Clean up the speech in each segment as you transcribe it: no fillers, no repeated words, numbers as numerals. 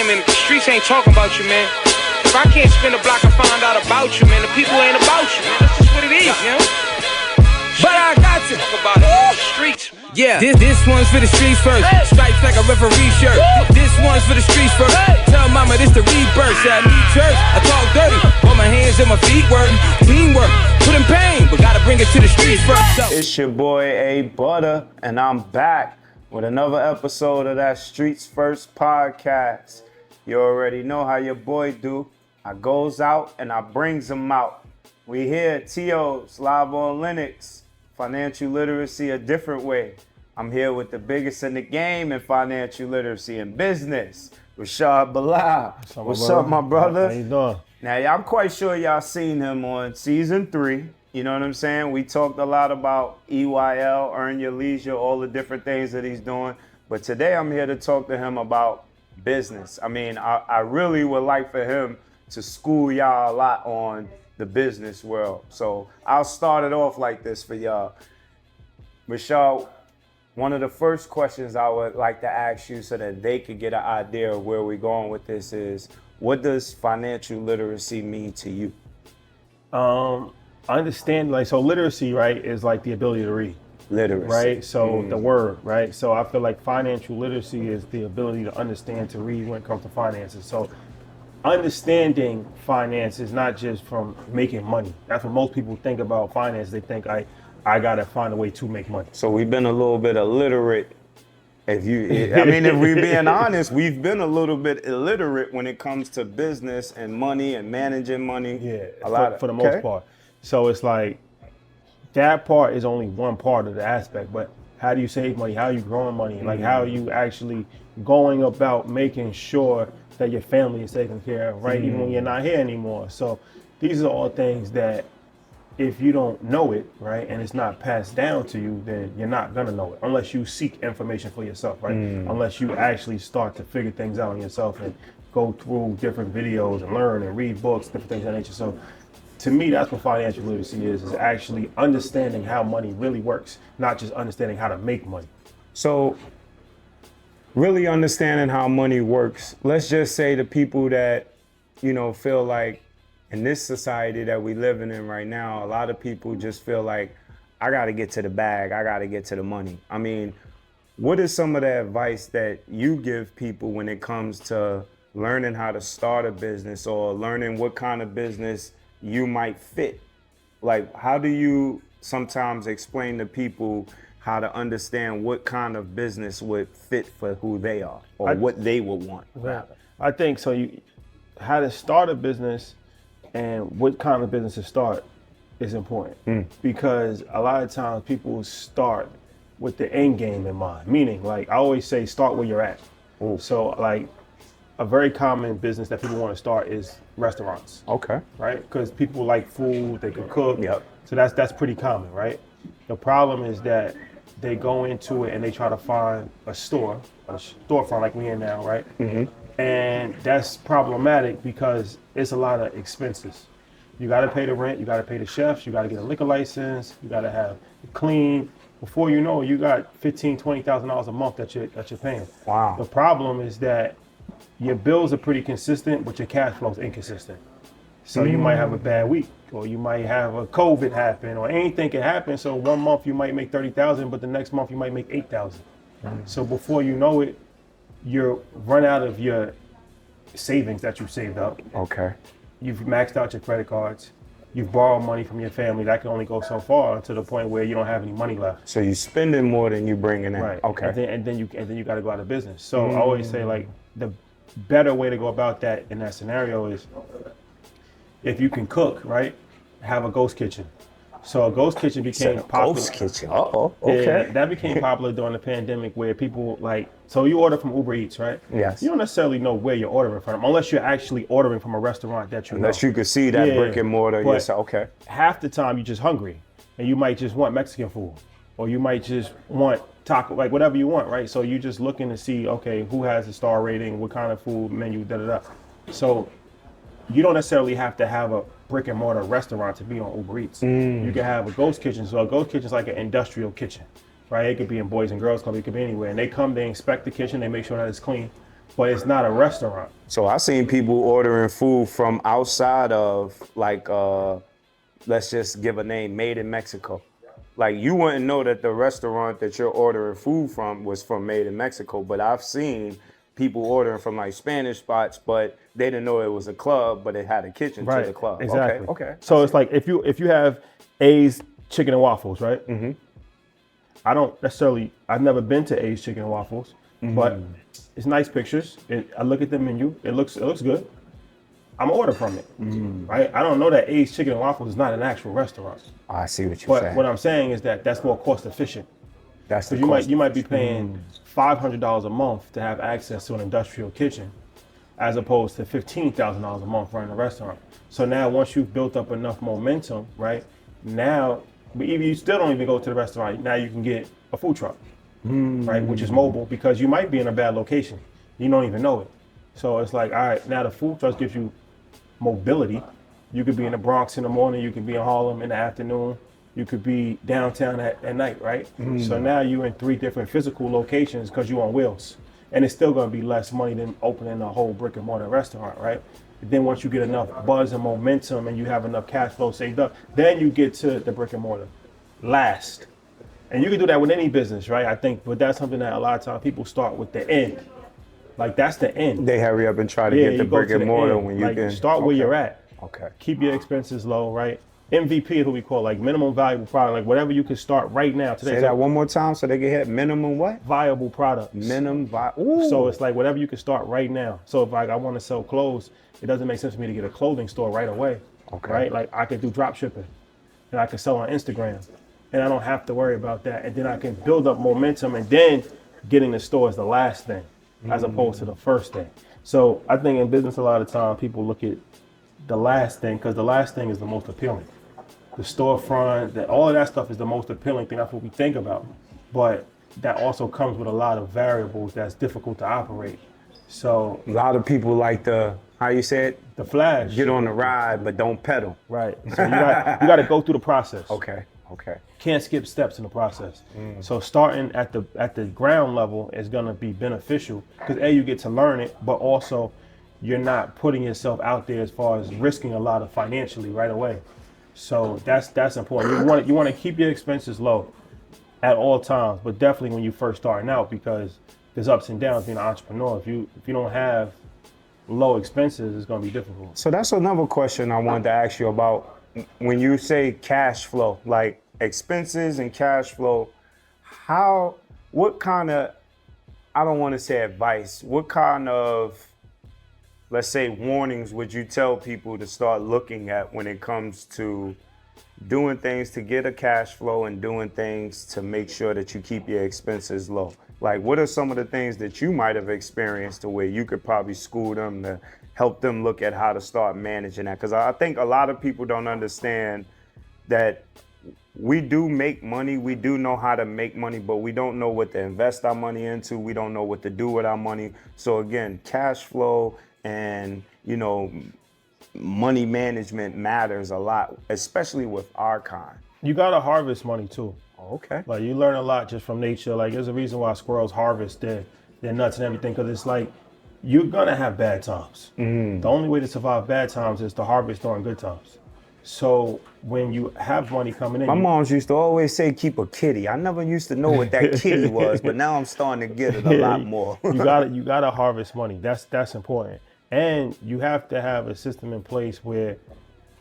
saying, man, if the streets ain't talking about you, man, if I can't spin a block and find out about you, man, the people ain't about you, man. That's just what it is, you know? But I got to talk about it in the streets, man. Yeah, this one's for the streets first. Stripes like a referee shirt. This one's for the streets first. Tell mama this the rebirth. Say I need church, I talk dirty. Put my hands and my feet work. Teamwork, put in pain, but gotta bring it to the streets first. So. It's your boy Butta, and I'm back with another episode of that Streets First Podcast. You already know how your boy do. I goes out and I brings them out. We here at TO's live on Linux. Financial literacy a different way. I'm here with the biggest in the game in financial literacy and business, Rashad Bilal. What's up, my brother? How you doing? Now, I'm quite sure y'all seen him on season 3. You know what I'm saying? We talked a lot about EYL, Earn Your Leisure, all the different things that he's doing. But today I'm here to talk to him about business. I mean, I really would like for him to school y'all a lot on the business world. So I'll start it off like this for y'all. Rashad, one of the first questions I would like to ask you so that they could get an idea of where we're going with this is, what does financial literacy mean to you? I understand, so literacy, right, is like the ability to read. Literacy. Right? So the word, right? So I feel like financial literacy is the ability to understand, to read when it comes to finances. So understanding finance is not just from making money. That's what most people think about finance. They think I gotta find a way to make money. So we've been a little bit illiterate. If we're being honest, we've been a little bit illiterate when it comes to business and money and managing money. Yeah, for the most part. So it's like that part is only one part of the aspect, but how do you save money? How are you growing money? Like how are you actually going about making sure that your family is taken care of, right? Even when you're not here anymore. So these are all things that if you don't know it, right, and it's not passed down to you, then you're not gonna know it unless you seek information for yourself, right? Unless you actually start to figure things out on yourself and go through different videos and learn and read books, different things of that nature. So to me, that's what financial literacy is actually understanding how money really works, not just understanding how to make money. So really understanding how money works, let's just say the people that, feel like in this society that we living in right now, a lot of people just feel like, I gotta get to the bag, I gotta get to the money. I mean, what is some of the advice that you give people when it comes to learning how to start a business or learning what kind of business you might fit? Like, how do you sometimes explain to people how to understand what kind of business would fit for who they are or what they would want? Right. I think so. How to start a business and what kind of business to start is important because a lot of times people start with the end game in mind. Meaning, like I always say, start where you're at. So like a very common business that people want to start is restaurants. Okay. Right? Because people like food, they can cook. Yep. So that's pretty common, right? The problem is that they go into it and they try to find a storefront like we in now, right? And that's problematic because it's a lot of expenses. You got to pay the rent, you got to pay the chefs, you got to get a liquor license, you got to have it clean. Before you know it, you got $15,000, $20,000 a month that you're paying. Wow. The problem is that your bills are pretty consistent, but your cash flow is inconsistent. So you might have a bad week, or you might have a COVID happen, or anything can happen. So one month you might make 30,000, but the next month you might make 8,000. So before you know it, you're run out of your savings that you saved up. Okay. You've maxed out your credit cards. You've borrowed money from your family. That can only go so far to the point where you don't have any money left. So you're spending more than you're bringing in. Right. Okay. And then you got to go out of business. So I always say, like, the better way to go about that in that scenario is, if you can cook, right, have a ghost kitchen. So a ghost kitchen became popular. Ghost kitchen. Okay. Yeah, that became popular during the pandemic, where people so you order from Uber Eats, right? Yes. You don't necessarily know where you're ordering from, unless you're actually ordering from a restaurant that you know. Unless you could see that brick and mortar But yourself. Okay. half the time you're just hungry, and you might just want Mexican food, or you might just want taco, like whatever you want, right? So you're just looking to see, okay, who has a star rating, what kind of food menu, da-da-da. So you don't necessarily have to have a brick and mortar restaurant to be on Uber Eats. You can have a ghost kitchen. So a ghost kitchen is like an industrial kitchen, right? It could be in Boys and Girls Club, it could be anywhere. And they come, they inspect the kitchen, they make sure that it's clean. but it's not a restaurant. So I seen people ordering food from outside of, like, let's just give a name, Made in Mexico. Like, you wouldn't know that the restaurant that you're ordering food from was from Made in Mexico, but I've seen people ordering from like Spanish spots, but they didn't know it was a club, but it had a kitchen to the club. Exactly. Okay. So it's like if you have A's Chicken and Waffles, right? Mm-hmm. I've never been to A's Chicken and Waffles, but it's nice pictures. I look at the menu. It looks good. I'm gonna order from it, right? I don't know that A's Chicken and Waffles is not an actual restaurant. I see what you're saying. But what I'm saying is that that's more cost efficient. That's the you might be paying $500 a month to have access to an industrial kitchen, as opposed to $15,000 a month running a restaurant. So now, once you've built up enough momentum, right? Now, even you still don't even go to the restaurant. Now you can get a food truck, right? Which is mobile, because you might be in a bad location. You don't even know it. So it's like, all right, now the food truck gives you mobility. You could be in the Bronx in the morning. You could be in Harlem in the afternoon. You could be downtown at night, right? So now you're in 3 different physical locations because you're on wheels. And it's still going to be less money than opening a whole brick and mortar restaurant, right? But then once you get enough buzz and momentum and you have enough cash flow saved up, then you get to the brick and mortar last. And you can do that with any business, right? I think, but that's something that a lot of times people start with the end. Like, that's the end. They hurry up and try to get the brick and mortar when you can. Start where you're at. Okay. Keep your expenses low, right? MVP is what we call, like, minimum valuable product, like whatever you can start right now today. Say that one more time so they can hit minimum what? Viable products. So it's like whatever you can start right now. So if like I want to sell clothes, it doesn't make sense for me to get a clothing store right away. Okay. Right? Like, I could do drop shipping and I can sell on Instagram and I don't have to worry about that. And then I can build up momentum, and then getting the store is the last thing as opposed to the first thing. So I think in business a lot of time people look at the last thing because the last thing is the most appealing. The storefront, all of that stuff is the most appealing thing. That's what we think about. But that also comes with a lot of variables that's difficult to operate. So a lot of people like how you say it? The flash. Get on the ride, but don't pedal. Right. So you got to go through the process. Okay. Can't skip steps in the process. So starting at the ground level is gonna be beneficial because you get to learn it, but also you're not putting yourself out there as far as risking a lot of financially right away. So that's important. You want to keep your expenses low at all times, but definitely when you first starting out, because there's ups and downs being an entrepreneur. If you don't have low expenses, it's going to be difficult. So that's another question I wanted to ask you about. When you say cash flow, like expenses and cash flow, what kind of, I don't want to say advice, what kind of, let's say, warnings would you tell people to start looking at when it comes to doing things to get a cash flow and doing things to make sure that you keep your expenses low? Like, what are some of the things that you might have experienced to where you could probably school them to help them look at how to start managing that? Because I think a lot of people don't understand that we do make money, we do know how to make money, but we don't know what to invest our money into. We don't know what to do with our money. So again, cash flow and, money management matters a lot, especially with our kind. You got to harvest money too. Okay. Like, you learn a lot just from nature. Like, there's a reason why squirrels harvest their nuts and everything, because it's like, you're going to have bad times. The only way to survive bad times is to harvest during good times. So when you have money coming in. My moms used to always say, keep a kitty. I never used to know what that kitty was, but now I'm starting to get it a lot more. you gotta harvest money. That's important. And you have to have a system in place where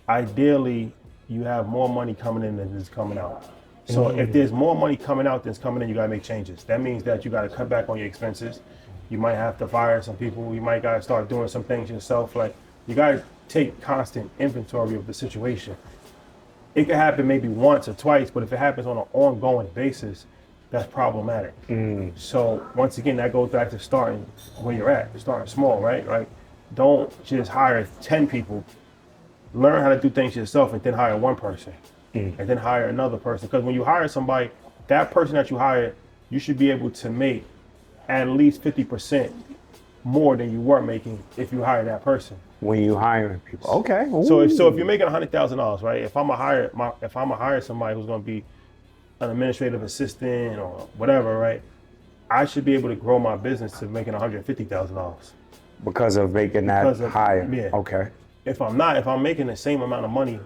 ideally you have more money coming in than is coming out. So if there's more money coming out than is coming in, you gotta make changes. That means that you gotta cut back on your expenses. You might have to fire some people. You might gotta start doing some things yourself. Like, you gotta take constant inventory of the situation. It can happen maybe once or twice, but if it happens on an ongoing basis, that's problematic. So once again, that goes back to starting where you're at, starting small, right? Like, don't just hire 10 people. Learn how to do things yourself and then hire one person and then hire another person. Because when you hire somebody, that person that you hire, you should be able to make at least 50% more than you were making if you hire that person. When you hiring people, okay. Ooh. So if you're making $100,000, right? If I'm gonna hire somebody who's gonna be an administrative assistant or whatever, right? I should be able to grow my business to making $150,000. Because of making that higher. Yeah. Okay. If I'm making the same amount of money,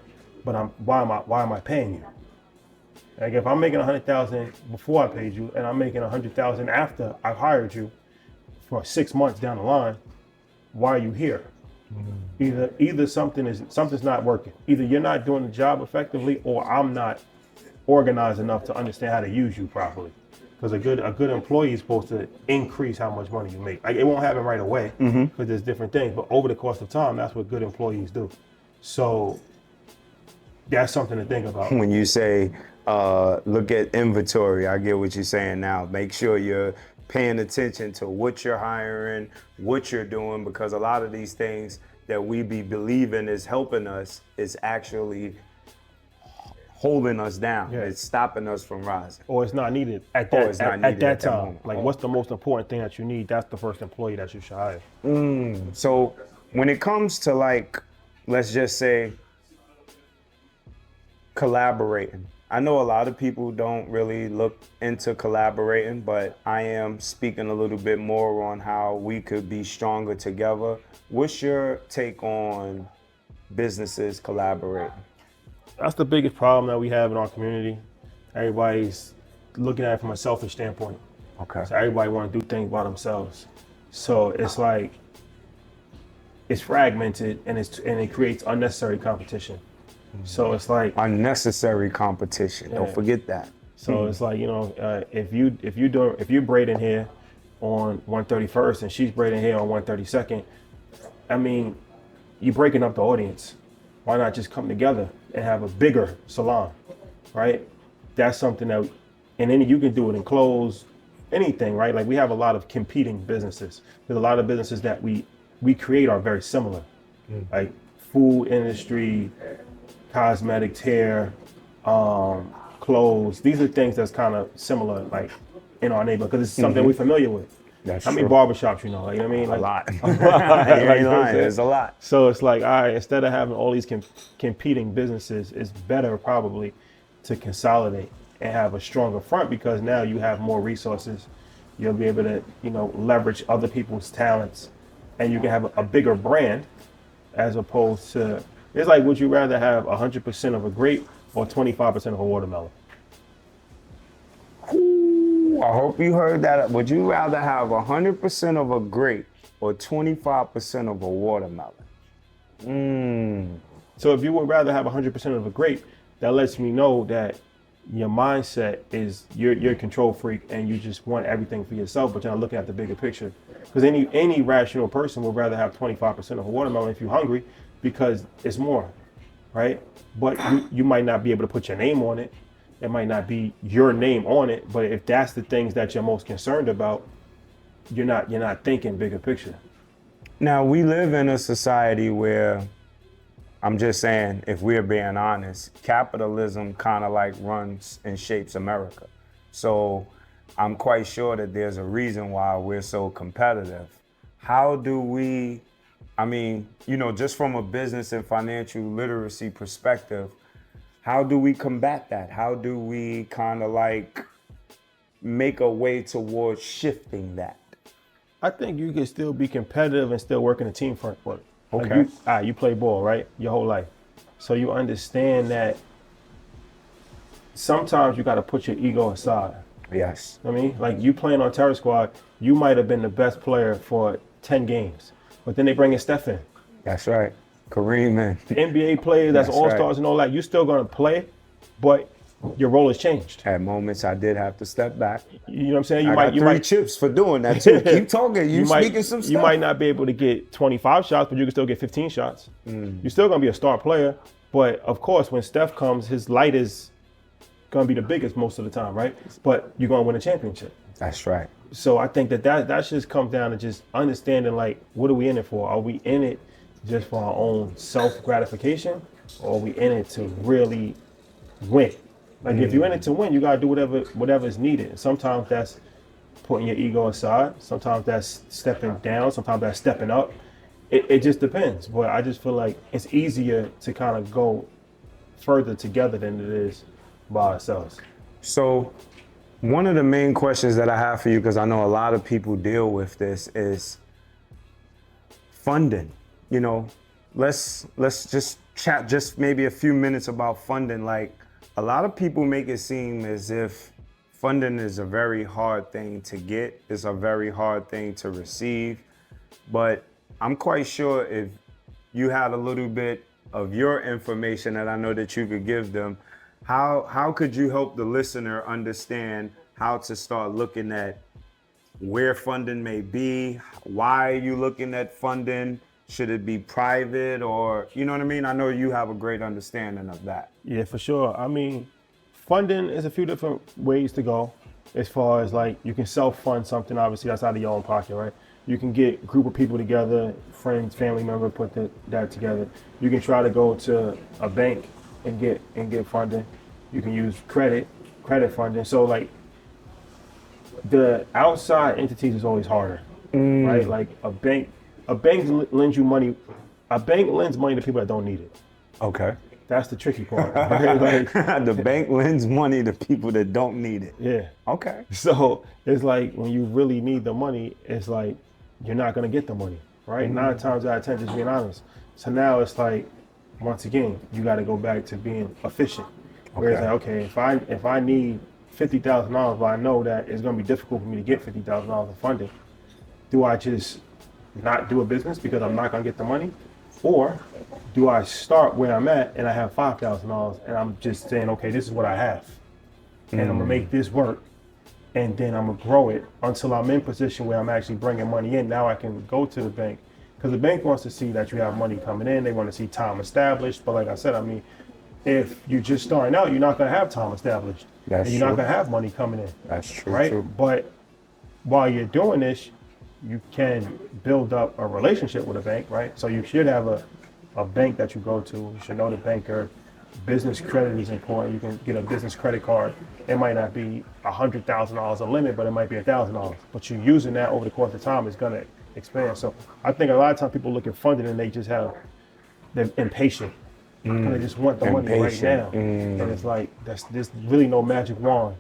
but why am I paying you? Like if I'm making $100,000 before I paid you, and I'm making $100,000 after I hired you for 6 months down the line, why are you here? Either something's not working. Either you're not doing the job effectively, or I'm not organized enough to understand how to use you properly. Because a good employee is supposed to increase how much money you make. Like it won't happen right away because there's different things, but over the course of time, that's what good employees do. So that's something to think about. When you say look at inventory, I get what you're saying now. Make sure you're paying attention to what you're hiring, what you're doing, because a lot of these things that we be believing is helping us is actually holding us down. Yeah. It's stopping us from rising. Or it's not needed at that time. Like what's the most important thing that you need? That's the first employee that you should hire. So when it comes to like, let's just say collaborating, I know a lot of people don't really look into collaborating, but I am speaking a little bit more on how we could be stronger together. What's your take on businesses collaborating? That's the biggest problem that we have in our community. Everybody's looking at it from a selfish standpoint. Okay. So everybody want to do things by themselves. So it's like, it's fragmented and it creates unnecessary competition. So it's like unnecessary competition. Yeah. Don't forget that. So it's like, if you're braiding here on 131st and she's braiding here on 132nd, I mean, you're breaking up the audience. Why not just come together and have a bigger salon, right? That's something that, and then you can do it in clothes, anything, right? Like we have a lot of competing businesses. There's a lot of businesses that we create are very similar, like food industry, cosmetics, hair, clothes. These are things that's kind of similar, like in our neighborhood, because it's something we're familiar with. That's How many true. barbershops you know? Like, you know what I mean? Like, A lot. Like, You ain't lying. There's a lot. So it's like, all right, instead of having all these competing businesses, it's better probably to consolidate and have a stronger front, because now you have more resources. You'll be able to, leverage other people's talents, and you can have a bigger brand, as opposed to, it's like, would you rather have 100% of a grape or 25% of a watermelon? Ooh, I hope you heard that. Would you rather have 100% of a grape or 25% of a watermelon? So if you would rather have 100% of a grape, that lets me know that your mindset is you're a control freak and you just want everything for yourself, but you're not looking at the bigger picture. Because any rational person would rather have 25% of a watermelon if you're hungry, because it's more, right? But you might not be able to put your name on it. It might not be your name on it, but if that's the things that you're most concerned about, you're not thinking bigger picture. Now, we live in a society where, I'm just saying, if we're being honest, capitalism kind of like runs and shapes America. So I'm quite sure that there's a reason why we're so competitive. How do we, just from a business and financial literacy perspective, how do we combat that? How do we kind of like make a way towards shifting that? I think you can still be competitive and still work in a team front work. Okay. Like you play ball, right? Your whole life. So you understand that sometimes you got to put your ego aside. Yes. I mean, like you playing on Terror Squad, you might have been the best player for 10 games, but then they bring in Steph in. That's right. Kareem, man. NBA players, that's all-stars right. and all that. You're still going to play, but your role has changed. At moments, I did have to step back. You know what I'm saying? I got three chips for doing that too. Keep talking. You speaking some stuff. You might not be able to get 25 shots, but you can still get 15 shots. You're still going to be a star player. But of course, when Steph comes, his light is going to be the biggest most of the time, right? But you're going to win a championship. That's right. So I think that just comes down to just understanding, like, what are we in it for? Are we in it just for our own self-gratification, or are we in it to really win? Like, if you're in it to win, you got to do whatever is needed. Sometimes that's putting your ego aside. Sometimes that's stepping down. Sometimes that's stepping up. It just depends. But I just feel like it's easier to kind of go further together than it is by ourselves. So One of the main questions that I have for you, because I know a lot of people deal with this, is funding. You know, let's just chat just maybe a few minutes about funding. Like, a lot of people make it seem as if funding is a very hard thing to get, it's a very hard thing to receive. But I'm quite sure if you had a little bit of your information that I know that you could give them, how could you help the listener understand how to start looking at where funding may be? Why are you looking at funding? Should it be private, or, you know what I mean? I know you have a great understanding of that. Yeah, for sure. I mean, funding is a few different ways to go. As far as like, you can self-fund something, obviously that's out of your own pocket, right? You can get a group of people together, friends, family member, put that together. You can try to go to a bank and get funding. You can use credit funding. So like, the outside entities is always harder, right? Like a bank lends you money. A bank lends money to people that don't need it. Okay. That's the tricky part. Right? Like, The bank lends money to people that don't need it. yeah. Okay. So it's like, when you really need the money, it's like, you're not gonna get the money, right? 9 times out of 10, just being honest. So now it's like, once again, you got to go back to being efficient. Whereas like, okay, if I need $50,000, but I know that it's gonna be difficult for me to get $50,000 of funding, do I just not do a business because I'm not gonna get the money? Or do I start where I'm at and I have $5,000 and I'm just saying, okay, this is what I have, and I'm gonna make this work, and then I'm gonna grow it until I'm in position where I'm actually bringing money in. Now I can go to the bank, because the bank wants to see that you have money coming in. They want to see time established. But like I said, I mean, if you're just starting out, you're not gonna have time established. That's and you're not gonna have money coming in. That's true. Right? True. But while you're doing this, you can build up a relationship with a bank, right? So you should have a bank that you go to. You should know the banker. Business credit is important. You can get a business credit card. It might not be $100,000 a limit, but it might be $1,000. But you're using that over the course of time, it's gonna expand. So I think a lot of times people look at funding and they're impatient. They just want the money right now. And it's like, there's really no magic wand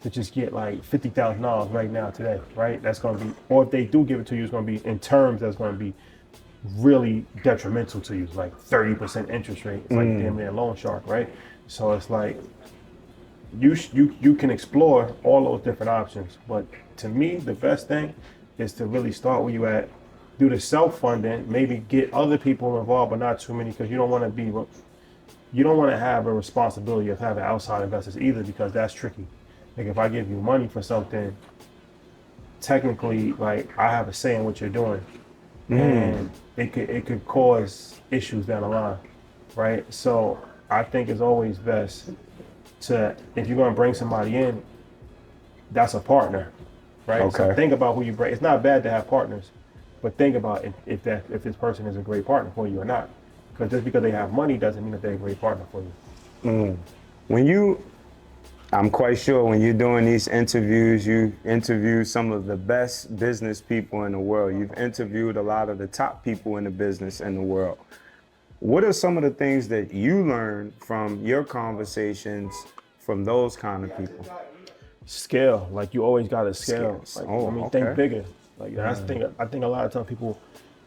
to just get like $50,000 right now today, right? That's gonna be, or if they do give it to you, it's gonna be in terms that's gonna be really detrimental to you, like 30% interest rate. It's like damn near a loan shark, right? So it's like, you can explore all those different options, but to me, the best thing is to really start where you at, do the self-funding, maybe get other people involved, but not too many, because you don't want to have a responsibility of having outside investors either, because that's tricky. Like, if I give you money for something, technically, like, I have a say in what you're doing, and it could cause issues down the line, right? So I think it's always best to, if you're going to bring somebody in, that's a partner, right? Okay. So think about who you bring. It's not bad to have partners, but think about if this person is a great partner for you or not. Because just because they have money doesn't mean that they're a great partner for you. I'm quite sure when you're doing these interviews, you interview some of the best business people in the world. You've interviewed a lot of the top people in the business in the world. What are some of the things that you learned from your conversations from those kind of people? Scale, like, you always got to scale. Like, think bigger. Like, that's the thing. I think a lot of times people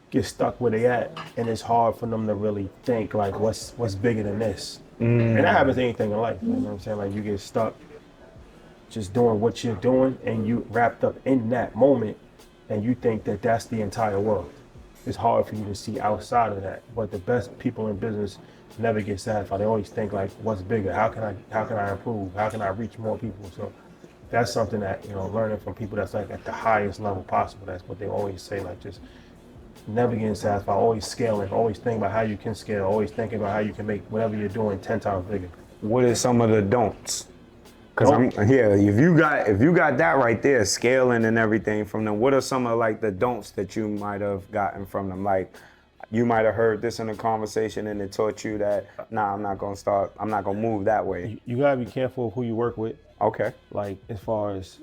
get stuck where they at, and it's hard for them to really think like, what's bigger than this. And that happens to anything in life. You know what I'm saying? Like, you get stuck just doing what you're doing, and you wrapped up in that moment, and you think that that's the entire world. It's hard for you to see outside of that. But the best people in business never get satisfied. They always think like, what's bigger? How can I improve? How can I reach more people? So that's something that, you know, learning from people that's like at the highest level possible. That's what they always say, like, just never getting satisfied, always scaling, always thinking about how you can scale, always thinking about how you can make whatever you're doing 10 times bigger. What are some of the don'ts? Because if you got that right there, scaling and everything from them, what are some of like the don'ts that you might have gotten from them? Like, you might have heard this in a conversation and it taught you that, I'm not gonna move that way. You gotta be careful of who you work with. Okay. Like, as far as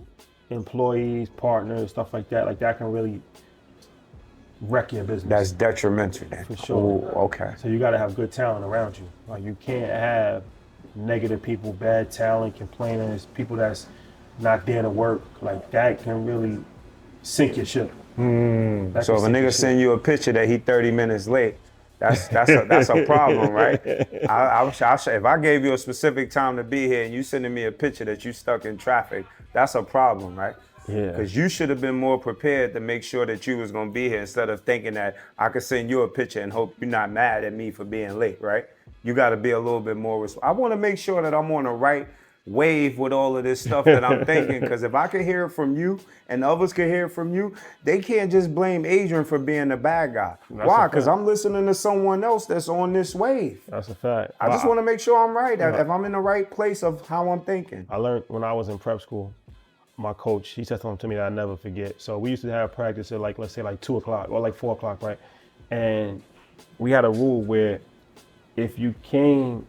employees, partners, stuff like that can really wreck your business. That's detrimental then. For sure. Ooh, okay. So you gotta have good talent around you. Like, you can't have negative people, bad talent, complainers, people that's not there to work, like that can really sink your ship. So if a nigga send you a picture that he 30 minutes late, that's a problem, right? If I gave you a specific time to be here and you sending me a picture that you stuck in traffic, that's a problem, right? Yeah. Because you should have been more prepared to make sure that you was gonna be here instead of thinking that I could send you a picture and hope you're not mad at me for being late, right? You got to be a little bit more. I want to make sure that I'm on the right wave with all of this stuff that I'm thinking, because if I can hear it from you and others can hear it from you, they can't just blame Adrian for being the bad guy. Why? Because I'm listening to someone else that's on this wave. That's a fact. I just want to make sure I'm right, if I'm in the right place of how I'm thinking. I learned when I was in prep school, my coach, he said something to me that I never forget. So we used to have practice at like, let's say like 2 o'clock or like 4 o'clock, right? And we had a rule where if you came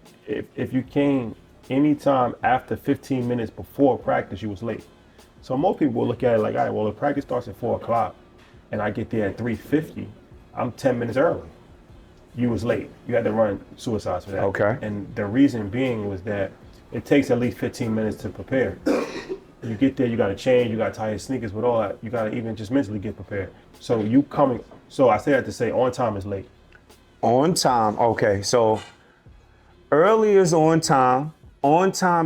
anytime after 15 minutes before practice, you was late. So most people will look at it like, all right, well, if practice starts at 4 o'clock and I get there at 3:50, I'm 10 minutes early. You was late. You had to run suicides for that. Okay. And the reason being was that it takes at least 15 minutes to prepare. You get there, you got to change, you got to tie your sneakers with all that. You got to even just mentally get prepared. So I say that to say on time is late. On time, okay. So early is on time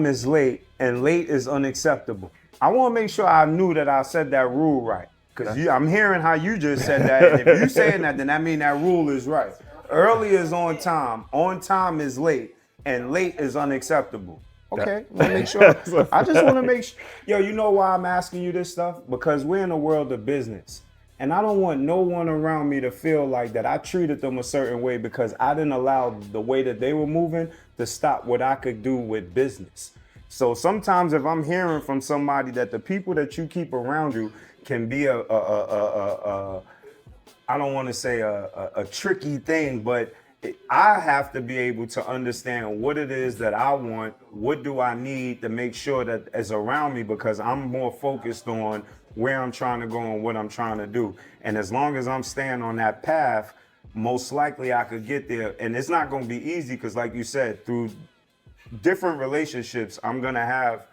is late, and late is unacceptable. I want to make sure I knew that I said that rule right. Because I'm hearing how you just said that. And if you saying that, then that means that rule is right. Early is on time is late, and late is unacceptable. Okay, let me make sure. I just want to make sure. Yo, you know why I'm asking you this stuff? Because we're in a world of business. And I don't want no one around me to feel like that I treated them a certain way because I didn't allow the way that they were moving to stop what I could do with business. So sometimes if I'm hearing from somebody that the people that you keep around you can be I don't want to say a tricky thing, but I have to be able to understand what it is that I want, what do I need to make sure that is around me, because I'm more focused on where I'm trying to go and what I'm trying to do. And as long as I'm staying on that path, most likely I could get there. And it's not going to be easy because, like you said, through different relationships, I'm going to have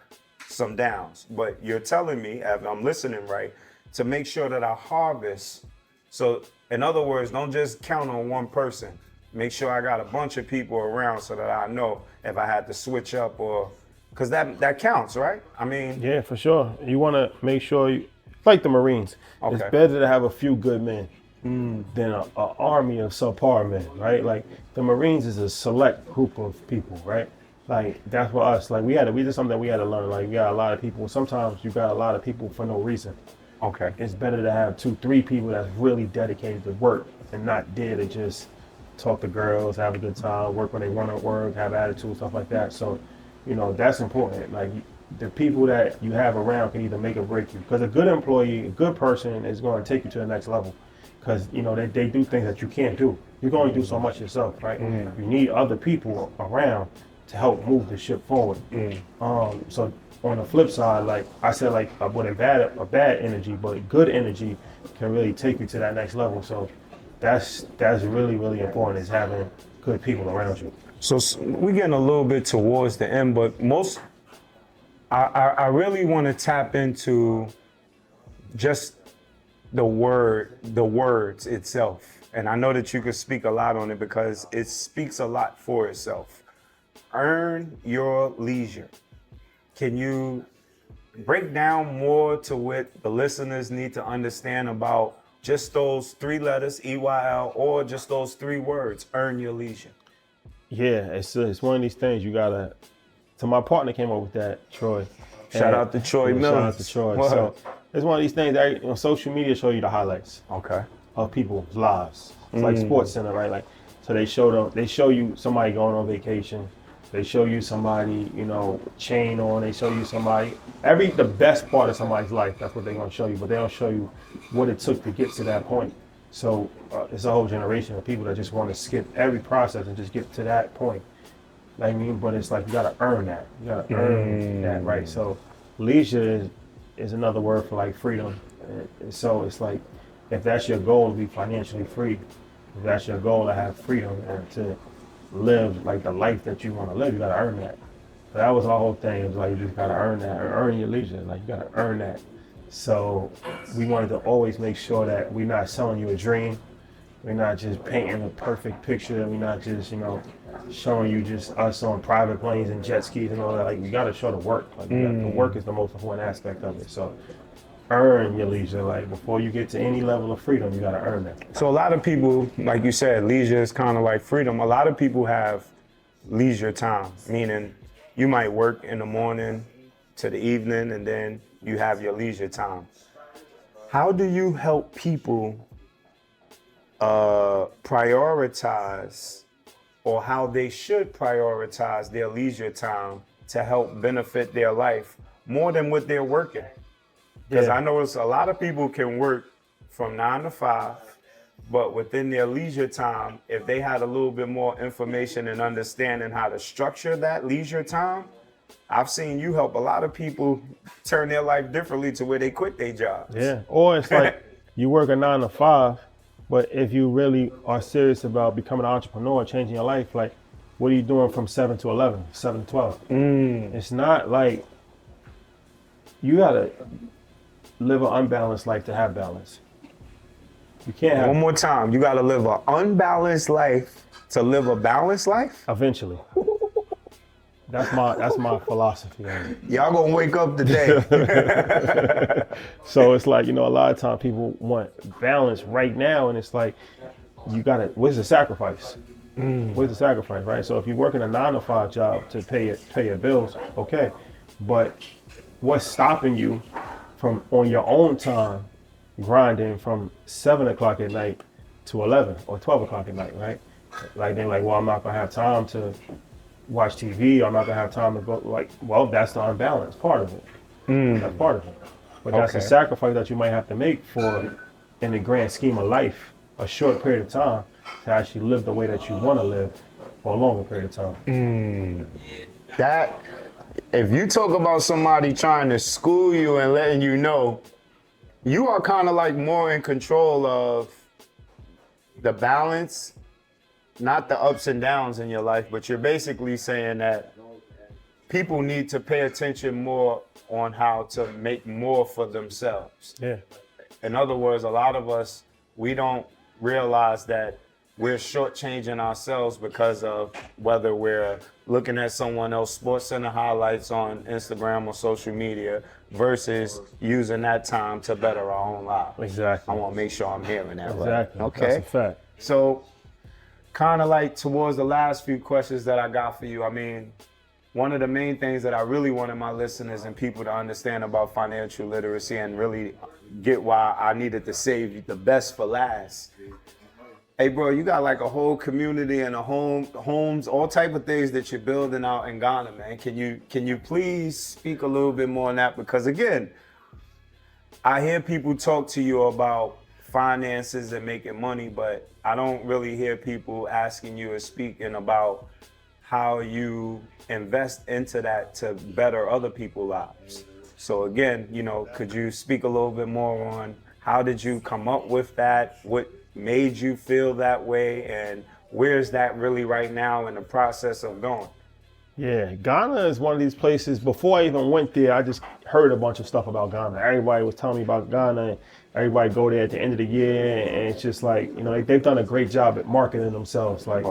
some downs. But you're telling me, if I'm listening right, to make sure that I harvest. So in other words, don't just count on one person. Make sure I got a bunch of people around so that I know if I had to switch up or, because that counts, right? I mean. Yeah, for sure. You want to make sure like the Marines. Okay. It's better to have a few good men than an army of subpar men, right? Like the Marines is a select group of people, right? Like that's for us. Like we did something that we had to learn. Like we got a lot of people. Sometimes you got a lot of people for no reason. Okay. It's better to have 2-3 people that's really dedicated to work and not there to just talk to girls, have a good time, work when they want to work, have attitude, stuff like that. So, that's important. Like the people that you have around can either make or break you. Because a good employee, a good person is going to take you to the next level. Because, they do things that you can't do. You can only do so much yourself, right? Mm. You need other people around to help move the ship forward. Mm. So on the flip side, like I said, like I wouldn't bad energy, but good energy can really take you to that next level. So that's really, really important, is having good people around you. So we're getting a little bit towards the end, but I really want to tap into just the words itself. And I know that you could speak a lot on it because it speaks a lot for itself. Earn your leisure. Can you break down more to what the listeners need to understand about just those 3 letters, EYL, or just those 3 words, earn your leisure? Yeah, it's one of these things you gotta. So my partner came up with that, Troy. Shout out to Troy Mills. Shout out to Troy. What? So it's one of these things that social media show you the highlights. Okay. Of people's lives. It's like Sports Center, right? Like, so they show you somebody going on vacation. They show you somebody, chain on. They show you somebody, the best part of somebody's life. That's what they're gonna show you. But they don't show you what it took to get to that point. So it's a whole generation of people that just want to skip every process and just get to that point. I mean, but it's like you gotta earn that. You gotta earn that, right? So leisure is another word for like freedom. And so it's like, if that's your goal to be financially free, if that's your goal to have freedom and to live like the life that you want to live, you gotta earn that. So that was our whole thing. It was like, you just gotta earn that, or earn your leisure. Like, you gotta earn that. So we wanted to always make sure that we're not selling you a dream. We're not just painting a perfect picture. We're not just, showing you just us on private planes and jet skis and all that. Like, you gotta show the work. Like, the work is the most important aspect of it. So earn your leisure. Like, before you get to any level of freedom, you gotta earn that. So a lot of people, like you said, leisure is kind of like freedom. A lot of people have leisure time, meaning you might work in the morning to the evening and then you have your leisure time. How do you help people prioritize, or how they should prioritize their leisure time to help benefit their life more than what they're working? Because I notice a lot of people can work from 9 to 5, but within their leisure time, if they had a little bit more information and understanding how to structure that leisure time, I've seen you help a lot of people turn their life differently to where they quit their jobs. Yeah, or it's like you work a 9 to 5, but if you really are serious about becoming an entrepreneur, changing your life, like, what are you doing from 7 to 11, 7 to 12? It's not like you gotta live an unbalanced life to have balance. You can't have. One more time, you gotta live an unbalanced life to live a balanced life? Eventually. That's my philosophy on it. Y'all gonna wake up today. So it's like, a lot of times people want balance right now, and it's like, where's the sacrifice? Where's the sacrifice, right? So if you're working a 9 to 5 job to pay your bills, okay. But what's stopping you from, on your own time, grinding from 7 o'clock at night to 11 or 12 o'clock at night, right? Like, they're like, well, I'm not gonna have time to watch TV, I'm not gonna have time to go, like, well, that's the unbalance part of it. That's part of it. But that's a sacrifice that you might have to make for, in the grand scheme of life, a short period of time to actually live the way that you want to live for a longer period of time. That, if you talk about somebody trying to school you and letting you know, you are kind of like more in control of the balance, not the ups and downs in your life, but you're basically saying that people need to pay attention more on how to make more for themselves. Yeah. In other words, a lot of us, we don't realize that we're shortchanging ourselves because of whether we're looking at someone else Sports Center highlights on Instagram or social media versus using that time to better our own lives. Exactly. I want to make sure I'm hearing that right. Exactly. Okay. That's a fact. So, kind of like towards the last few questions that I got for you, I mean, one of the main things that I really wanted my listeners and people to understand about financial literacy and really get why I needed to save the best for last. Hey, bro, you got like a whole community and homes, all type of things that you're building out in Ghana, man. Can you please speak a little bit more on that? Because again, I hear people talk to you about finances and making money, but I don't really hear people asking you or speaking about how you invest into that to better other people's lives. So again, could you speak a little bit more on how did you come up with that? What made you feel that way? And where's that really right now in the process of going? Yeah, Ghana is one of these places. Before I even went there, I just heard a bunch of stuff about Ghana. Everybody was telling me about Ghana, and everybody go there at the end of the year, and it's just like, they've done a great job at marketing themselves. Like,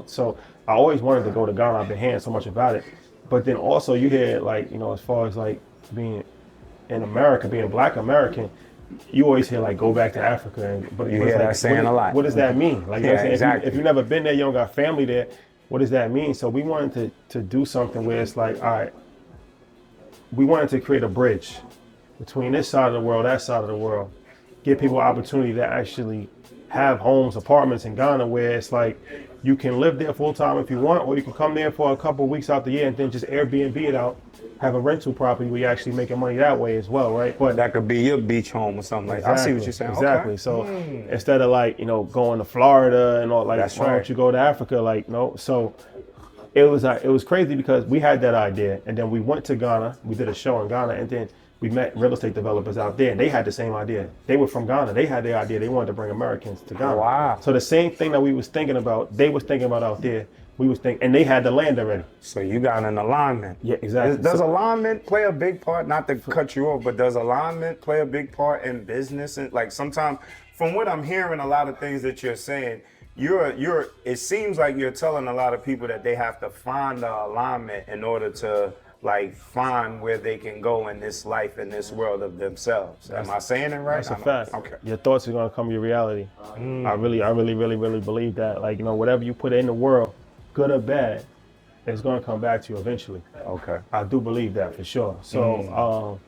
so I always wanted to go to Ghana. I've been hearing so much about it. But then also you hear like, as far as like being in America, being Black American, you always hear like, go back to Africa. But you hear that saying a lot. What does that mean? Like, exactly. If you've never been there, you don't got family there, what does that mean? So we wanted to do something where it's like, all right, we wanted to create a bridge between this side of the world, that side of the world, give people opportunity to actually have homes, apartments in Ghana where it's like, you can live there full time if you want, or you can come there for a couple of weeks out the year and then just Airbnb it out, have a rental property where you're actually making money that way as well, right? But that could be your beach home or something like that. I see what you're saying. Exactly. Okay. So instead of like, going to Florida and all, like, That's why right. don't you go to Africa? Like, no. So it was crazy because we had that idea, and then we went to Ghana. We did a show in Ghana, and then we met real estate developers out there, and they had the same idea. They were from Ghana. They had their idea. They wanted to bring Americans to Ghana. Wow. So the same thing that we was thinking about, they was thinking about out there. we was thinking, and they had the land already. So you got an alignment. Yeah, exactly. Does alignment play a big part? Not to cut you off, but does alignment play a big part in business? And like sometimes, from what I'm hearing, a lot of things that you're saying, it seems like you're telling a lot of people that they have to find the alignment in order to like find where they can go in this life, in this world of themselves. Am I saying it right? That's a fact. Okay. Your thoughts are gonna come to your reality. I really believe that. Like, you know, whatever you put in the world, good or bad, it's gonna come back to you eventually. Okay. I do believe that for sure. So,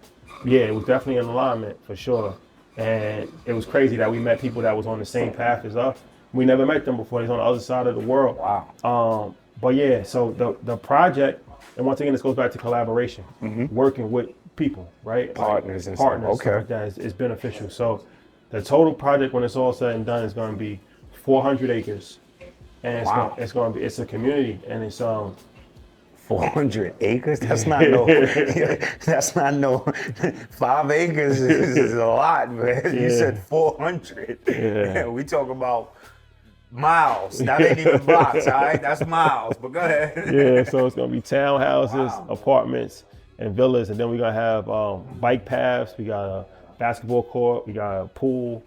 yeah, it was definitely an alignment for sure. And it was crazy that we met people that was on the same path as us. We never met them before. He's on the other side of the world. Wow. But yeah, so the project, and once again, this goes back to collaboration, working with people, right? Partners and partners, stuff. Okay. Like that is beneficial. So the total project, when it's all said and done, is going to be 400 acres, and it's a community, and it's 400 acres? That's not no. That's not no. 5 acres is a lot, man. You said 400. Yeah. We talk about miles. That ain't even blocks, all right? That's miles. But go ahead. Yeah. So it's gonna be townhouses, apartments, and villas, and then we're gonna have bike paths. We got a basketball court. We got a pool.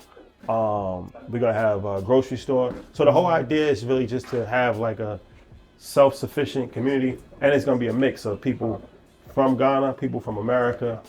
We're gonna have a grocery store. So the whole idea is really just to have like a self-sufficient community, and it's going to be a mix of people from Ghana, people from America,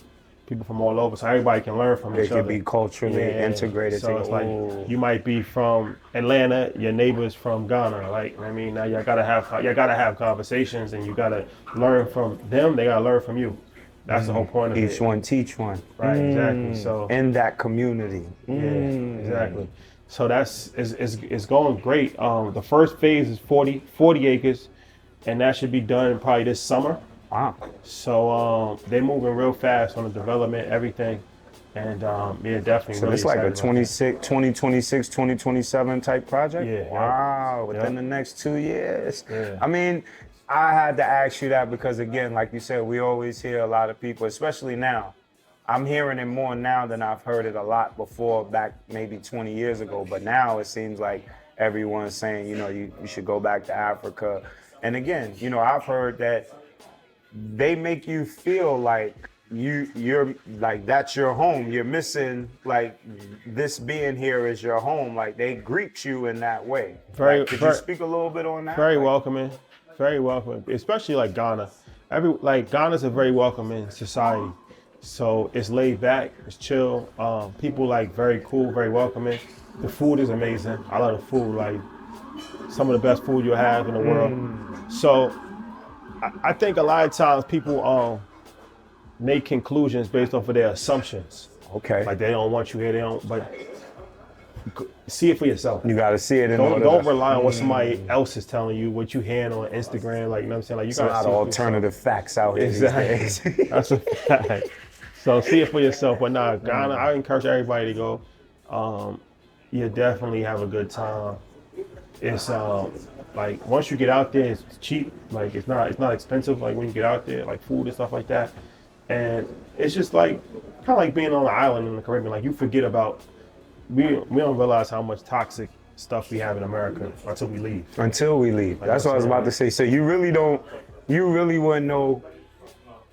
people from all over, so everybody can learn from each other. They can be culturally integrated. So it's like you might be from Atlanta, your neighbor's from Ghana. Like, I mean, now you gotta have conversations, and you gotta learn from them. They gotta learn from you. That's the whole point of it. Each one teach one. Right, exactly. So in that community. Yeah, exactly. So it's going great. The first phase is 40 acres, and that should be done probably this summer. Wow. So they're moving real fast on the development, everything. And yeah, definitely. So really it's like a 2026, 2027 type project? Yeah. Wow, within the next 2 years. Yeah. I mean, I had to ask you that because again, like you said, we always hear a lot of people, especially now. I'm hearing it more now than I've heard it a lot before, back maybe 20 years ago. But now it seems like everyone's saying, you know, you should go back to Africa. And again, you know, I've heard that they make you feel like you're like that's your home. You're missing like this being here is your home. Like they greet you in that way. Could you speak a little bit on that? Very welcoming, especially like Ghana. Ghana's a very welcoming society. So it's laid back, it's chill. People like very cool, very welcoming. The food is amazing. I love the food, like some of the best food you'll have in the world. So I think a lot of times people make conclusions based off of their assumptions. Okay. Like they don't want you here, but see it for yourself. You got to see it. Don't rely on what somebody else is telling you, what you hear on Instagram. Like, you know what I'm saying? Like, you got a lot of alternative facts out here these days. That's a fact. So see it for yourself. But nah, Ghana, I encourage everybody to go. You definitely have a good time. It's like once you get out there, it's cheap. Like it's not expensive. Like when you get out there, like food and stuff like that. And it's just like kind of like being on an island in the Caribbean. Like you forget about. We don't realize how much toxic stuff we have in America until we leave. Like that's what I was about to say. So you really wouldn't know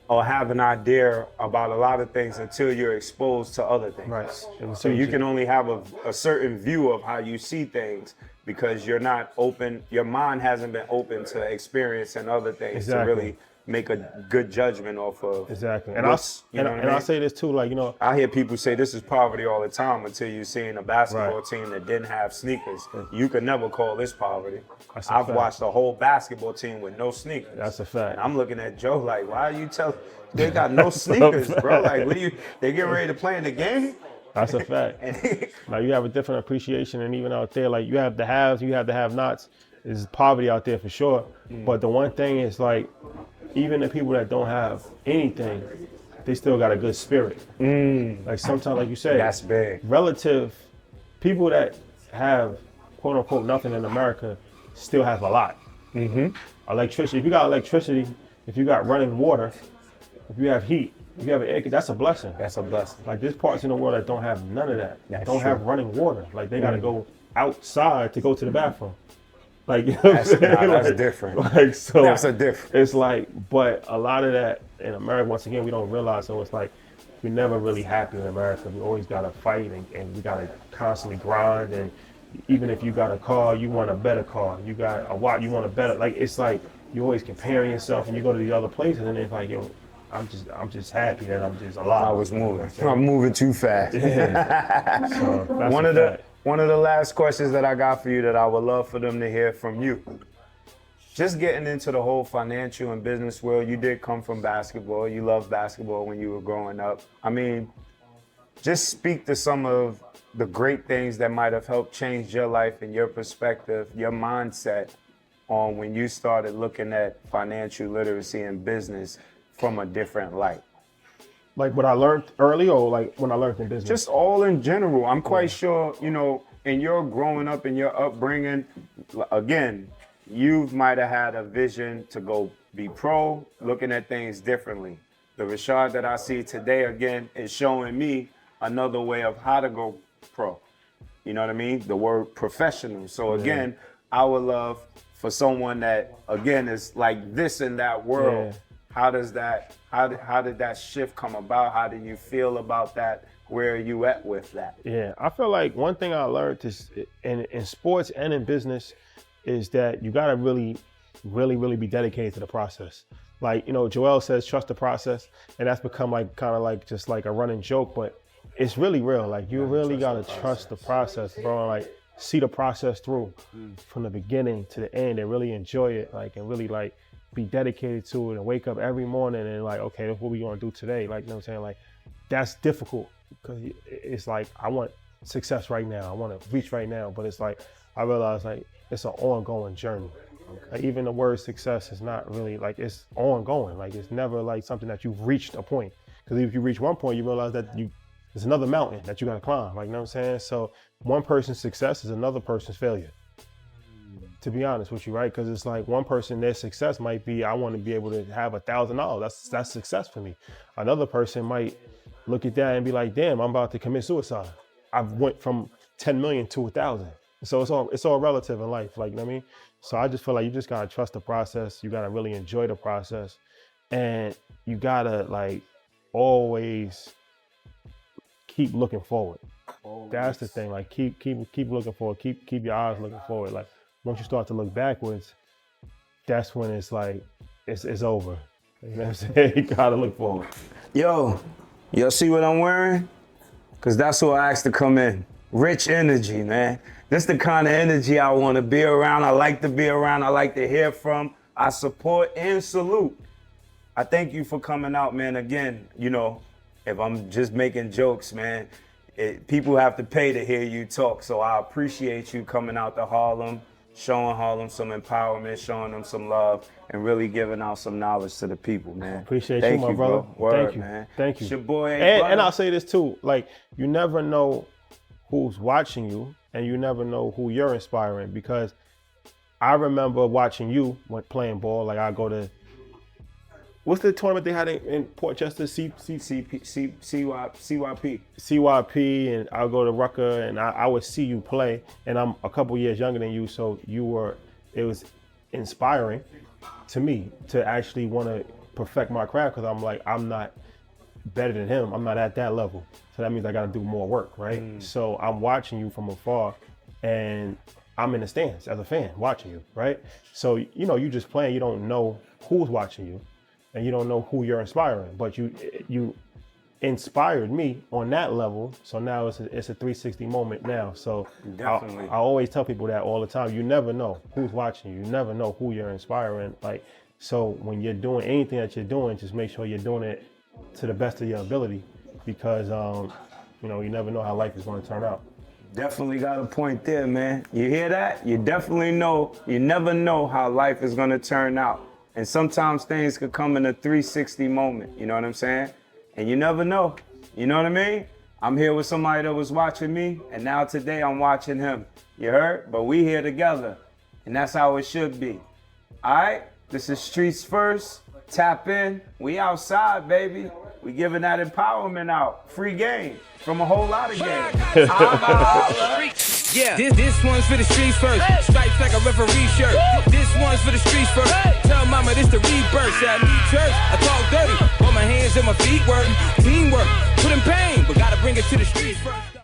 or have an idea about a lot of things until you're exposed to other things. Right. So you can only have a certain view of how you see things because you're not open, your mind hasn't been open to experiencing other things to really make a good judgment off of. Exactly. And I'll say this too, like, you know. I hear people say this is poverty all the time until you're seeing a basketball team that didn't have sneakers. You could never call this poverty. I've watched a whole basketball team with no sneakers. That's a fact. And I'm looking at Joe like, why are you telling, they got no sneakers, bro. Like, they getting ready to play in the game? That's a fact. Like, you have a different appreciation, and even out there, like, you have the haves, you have the have-nots. There's poverty out there for sure. But the one thing is, like, even the people that don't have anything, they still got a good spirit. Like sometimes, like you said, that's big. Relative people that have quote unquote nothing in America still have a lot. Electricity. If you got electricity, if you got running water, if you have heat, if you have an air, that's a blessing. That's a blessing. Like there's parts in the world that don't have none of that. Don't have running water. Like they got to go outside to go to the bathroom. Like, you know what I'm saying? That's Like, different. Like, so That's a different. It's like, but a lot of that in America, once again, we don't realize. So it's like, we're never really happy in America. We always got to fight and we got to constantly grind. And even if you got a car, you want a better car. You got a watch, you want a better, like, it's like, you always comparing yourself and you go to the other places and it's like, yo, I'm just happy that I'm just alive. I was moving. I'm moving too fast. Yeah. So one of the last questions that I got for you that I would love for them to hear from you. Just getting into the whole financial and business world, you did come from basketball. You loved basketball when you were growing up. I mean, just speak to some of the great things that might have helped change your life and your perspective, your mindset on when you started looking at financial literacy and business from a different light. Like what I learned early or like when I learned in business? Just all in general. I'm quite sure, you know, in your growing up, in your upbringing, again, you might have had a vision to go be pro, looking at things differently. The Rashad that I see today, again, is showing me another way of how to go pro. You know what I mean? The word professional. So again, I would love for someone that, again, is like this in that world. Yeah. How did that shift come about? How do you feel about that? Where are you at with that? Yeah, I feel like one thing I learned is in sports and in business is that you gotta really be dedicated to the process. Like, you know, Joel says, trust the process, and that's become like kind of like just like a running joke, but it's really real. Like, you really gotta trust the process, bro. And like, see the process through from the beginning to the end and really enjoy it, like, and really like be dedicated to it and wake up every morning and like, okay, that's what we gonna do today. Like, you know what I'm saying? Like, that's difficult because it's like, I want success right now. I want to reach right now. But it's like, I realize like it's an ongoing journey. Like, even the word success is not really like, it's ongoing. Like, it's never like something that you've reached a point. Because if you reach one point, you realize that there's another mountain that you got to climb. Like, you know what I'm saying? So one person's success is another person's failure. To be honest with you, right? Because it's like one person, their success might be, I want to be able to have $1,000. That's success for me. Another person might look at that and be like, damn, I'm about to commit suicide. I've went from 10 million to 1,000. So it's all relative in life, like, you know what I mean? So I just feel like you just gotta trust the process. You gotta really enjoy the process, and you gotta like always keep looking forward. That's the thing. Like, keep looking forward. Keep your eyes looking forward. Like, once you start to look backwards, that's when it's like it's over. You know what I'm saying? You gotta look forward. Yo, see what I'm wearing? Cause that's what I asked to come in. Rich energy, man. This the kind of energy I want to be around. I like to be around. I like to hear from. I support and salute. I thank you for coming out, man. Again, you know, if I'm just making jokes, man, people have to pay to hear you talk. So I appreciate you coming out to Harlem, showing Harlem some empowerment, showing them some love, and really giving out some knowledge to the people, man. Appreciate you, my brother. Bro. Word, thank you, man. Thank you. It's your boy. And I'll say this too, like, you never know who's watching you, and you never know who you're inspiring, because I remember watching you when playing ball. Like, I go to, what's the tournament they had in Port Chester? CYP, and I'll go to Rucker, and I would see you play, and I'm a couple years younger than you, so it was inspiring to me to actually want to perfect my craft, because I'm like, I'm not better than him. I'm not at that level. So that means I got to do more work, right? So I'm watching you from afar, and I'm in the stands as a fan watching you, right? So, you know, you just playing, you don't know who's watching you, and you don't know who you're inspiring, but you inspired me on that level. So now it's a 360 moment now. So I always tell people that all the time. You never know who's watching you. You never know who you're inspiring. Like, so when you're doing anything that you're doing, just make sure you're doing it to the best of your ability, because you know, you never know how life is going to turn out. Definitely got a point there, man. You hear that? You definitely know, you never know how life is going to turn out. And sometimes things could come in a 360 moment, you know what I'm saying? And you never know, you know what I mean? I'm here with somebody that was watching me, and now today I'm watching him. You heard? But we here together, and that's how it should be. All right? This is Streets First. Tap in. We outside, baby. We giving that empowerment out. Free game from a whole lot of games. Yeah, this one's for the streets first. Stripes like a referee shirt. This one's for the streets first. Tell mama this the rebirth. I need church. I talk dirty. Put my hands and my feet work. Teamwork. Put in pain, but gotta bring it to the streets first.